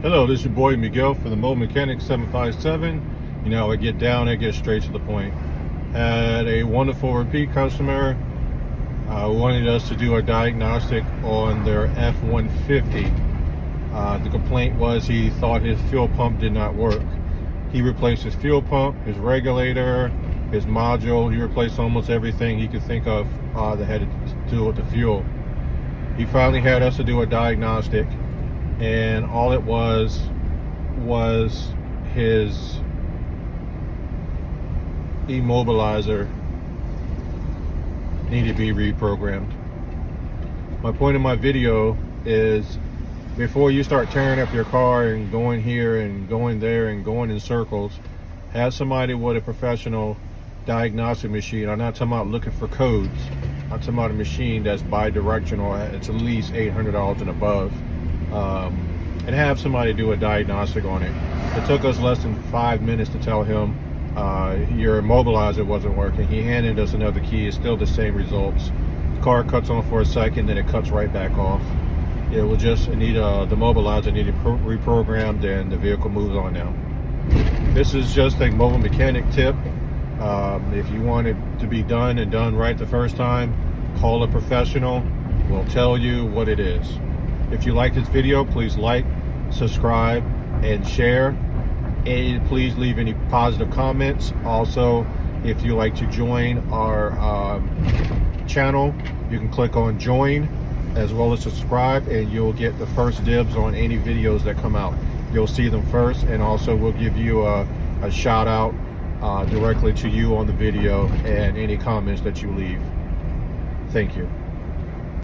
Hello, this is your boy Miguel for the Mobile Mechanic 757. You know, I get down, I get straight to the point. Had a wonderful repeat customer wanted us to do a diagnostic on their F-150. The complaint was he thought his fuel pump did not work. He replaced his fuel pump, his regulator, his module. He replaced almost everything he could think of that had to do with the fuel. He finally had us to do a diagnostic, and all it was his immobilizer needed to be reprogrammed. My point of my video is, before you start tearing up your car and going here and going there and going in circles, have somebody with a professional diagnostic machine. I'm not talking about looking for codes. I'm talking about a machine that's bi-directional. It's at least $800 and above. And have somebody do a diagnostic on it. It took us less than 5 minutes to tell him your immobilizer wasn't working. He handed us another key. It's still the same results. The car cuts on for a second, then it cuts right back off. It will just need the mobilizer needed reprogrammed, and the vehicle moves on now. This is just a mobile mechanic tip. If you want it to be done and done right the first time, call a professional. We'll tell you what it is. If you like this video, please like, subscribe, and share. And please leave any positive comments. Also, if you like to join our channel, you can click on join as well as subscribe, and you'll get the first dibs on any videos that come out. You'll see them first, and also we'll give you a shout out directly to you on the video and any comments that you leave. Thank you.